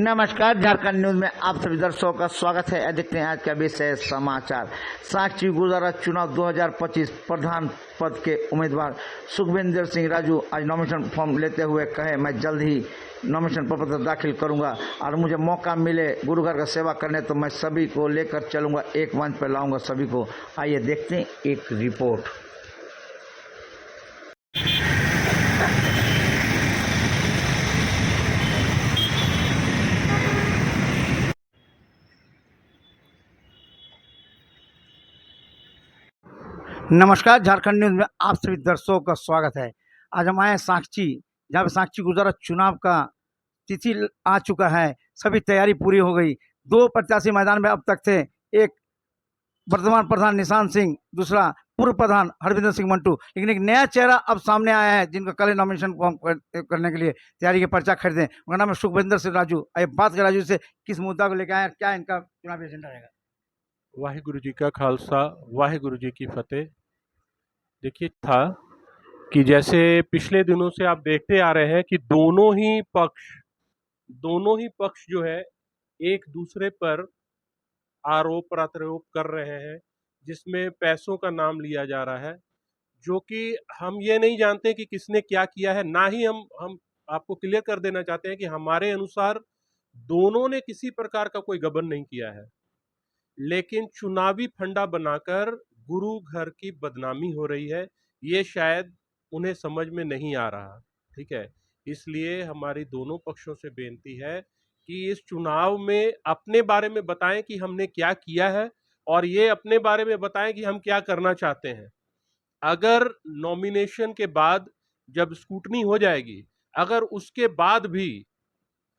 नमस्कार, झारखंड न्यूज में आप सभी दर्शकों का स्वागत है। देखते हैं आज का विशेष समाचार। साक्षी गुरुद्वारा चुनाव 2025 प्रधान पद के उम्मीदवार सुखविंदर सिंह राजू आज नॉमिनेशन फॉर्म लेते हुए कहे, मैं जल्द ही नॉमिनेशन पत्र दाखिल करूंगा और मुझे मौका मिले गुरुघर का सेवा करने तो मैं सभी को लेकर चलूंगा, एक मंच पर लाऊंगा सभी को। आइए देखते हैं एक रिपोर्ट। नमस्कार, झारखंड न्यूज में आप सभी दर्शकों का स्वागत है। आज हम आए साक्षी, जहाँ पे साक्षी गुरुद्वारा चुनाव का तिथि आ चुका है। सभी तैयारी पूरी हो गई। 2 प्रत्याशी मैदान में अब तक थे, एक वर्तमान प्रधान निशांत सिंह, दूसरा पूर्व प्रधान हरविंदर सिंह मंटू। लेकिन एक नया चेहरा अब सामने आया है जिनका कल नॉमिनेशन फॉर्म करने के लिए तैयारी के पर्चा खरीदे। उनका नाम है सुखविंदर सिंह राजू। आइए बात कर राजू से, किस मुद्दा को लेकर आए, क्या इनका चुनावी एजेंडा रहेगा। वाहिगुरु जी का खालसा, वाहिगुरु जी की फतेह। देखिए था कि जैसे पिछले दिनों से आप देखते आ रहे हैं कि दोनों ही पक्ष जो है एक दूसरे पर आरोप प्रत्यारोप कर रहे हैं, जिसमें पैसों का नाम लिया जा रहा है, जो कि हम ये नहीं जानते कि किसने क्या किया है। ना ही हम आपको क्लियर कर देना चाहते हैं कि हमारे अनुसार दोनों ने किसी प्रकार का कोई गबन नहीं किया है, लेकिन चुनावी फंडा बनाकर गुरु घर की बदनामी हो रही है, ये शायद उन्हें समझ में नहीं आ रहा। ठीक है, इसलिए हमारी दोनों पक्षों से बेनती है कि इस चुनाव में अपने बारे में बताएं कि हमने क्या किया है, और ये अपने बारे में बताएं कि हम क्या करना चाहते हैं। अगर नॉमिनेशन के बाद जब स्कूटनी हो जाएगी, अगर उसके बाद भी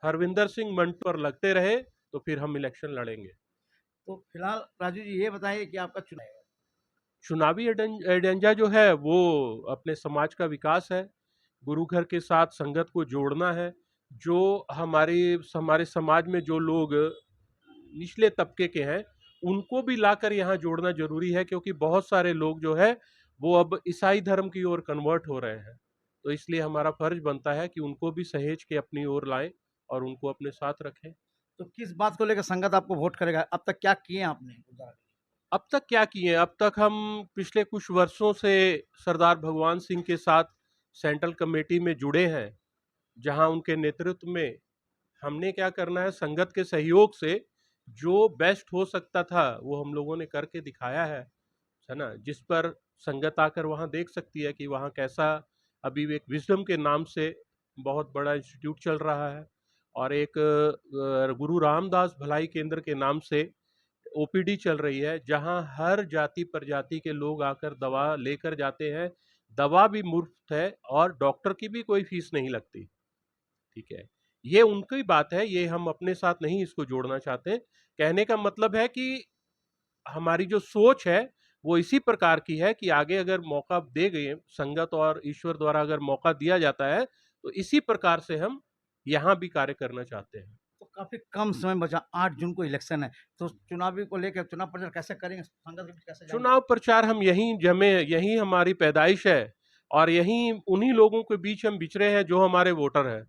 हरविंदर सिंह मंच पर लगते रहे तो फिर हम इलेक्शन लड़ेंगे। तो फिलहाल राजू जी ये बताइए कि आपका चुनावी एजेंडा जो है वो अपने समाज का विकास है, गुरु घर के साथ संगत को जोड़ना है। जो हमारे समाज में जो लोग निचले तबके के हैं उनको भी लाकर यहाँ जोड़ना जरूरी है, क्योंकि बहुत सारे लोग जो है वो अब ईसाई धर्म की ओर कन्वर्ट हो रहे हैं। तो इसलिए हमारा फर्ज बनता है कि उनको भी सहेज के अपनी ओर लाएं और उनको अपने साथ रखें। तो किस बात को लेकर संगत आपको वोट करेगा? अब तक क्या किए आपने? अब तक क्या किए? अब तक हम पिछले कुछ वर्षों से सरदार भगवान सिंह के साथ सेंट्रल कमेटी में जुड़े हैं, जहां उनके नेतृत्व में हमने क्या करना है, संगत के सहयोग से जो बेस्ट हो सकता था वो हम लोगों ने करके दिखाया है ना। जिस पर संगत आकर वहां देख सकती है कि वहां कैसा अभी एक विजडम के नाम से बहुत बड़ा इंस्टीट्यूट चल रहा है, और एक गुरु रामदास भलाई केंद्र के नाम से ओपीडी चल रही है, जहां हर जाति प्रजाति के लोग आकर दवा लेकर जाते हैं। दवा भी मुफ्त है और डॉक्टर की भी कोई फीस नहीं लगती। ठीक है, ये उनकी बात है, ये हम अपने साथ नहीं इसको जोड़ना चाहते। कहने का मतलब है कि हमारी जो सोच है वो इसी प्रकार की है कि आगे अगर मौका दे गए संगत और ईश्वर द्वारा, अगर मौका दिया जाता है तो इसी प्रकार से हम यहाँ भी कार्य करना चाहते हैं। तो काफी कम समय बचा, 8 जून को इलेक्शन है, तो चुनावी को लेकर चुनाव प्रचार कैसे करेंगे? संगत के बीच कैसे जाएंगे? चुनाव प्रचार हम यहीं जमे, यहीं हमारी पैदाइश है, और यहीं उन्हीं लोगों के बीच हम बिछरे हैं जो हमारे वोटर हैं।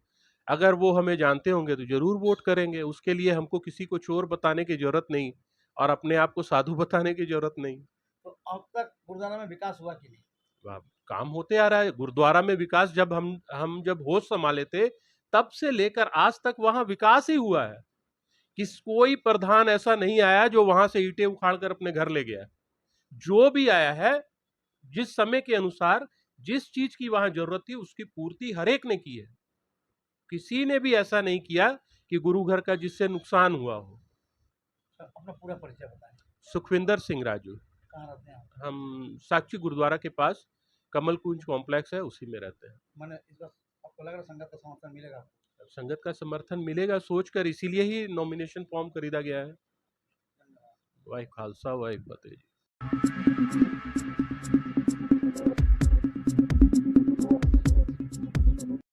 अगर वो हमें जानते होंगे तो जरूर वोट करेंगे। उसके लिए हमको किसी को चोर बताने की जरूरत नहीं और अपने आप को साधु बताने की जरूरत नहीं। तो अब तक गुरुद्वारा में विकास हुआ कि नहीं? काम होते आ रहा है। गुरुद्वारा में विकास जब हम जब होश संभाले थे तब से लेकर आज तक वहां विकास ही हुआ है। कोई प्रधान ऐसा नहीं आया जो वहां से ईंटें उखाड़ कर अपने घर ले गया। जो भी आया है, जिस समय के अनुसार जिस चीज की वहां जरूरत थी उसकी पूर्ति हर एक ने की है। किसी ने भी ऐसा नहीं किया कि गुरु घर का जिससे नुकसान हुआ हो। अपना पूरा परिचय बताएं। सुखविंदर सिंह राजू। कहाँ रहते हैं आप? हम साक्षी गुरुद्वारा के पास कमल कुंज कॉम्प्लेक्स है, उसी में रहते हैं। मैंने इस बार आपको लग रहा है संगत का समर्थन मिलेगा? संगत का समर्थन मिलेगा सोचकर इसीलिए ही नॉमिनेशन फॉर्म खरीदा गया है। वाहे खालसा वाहे फतेह जी।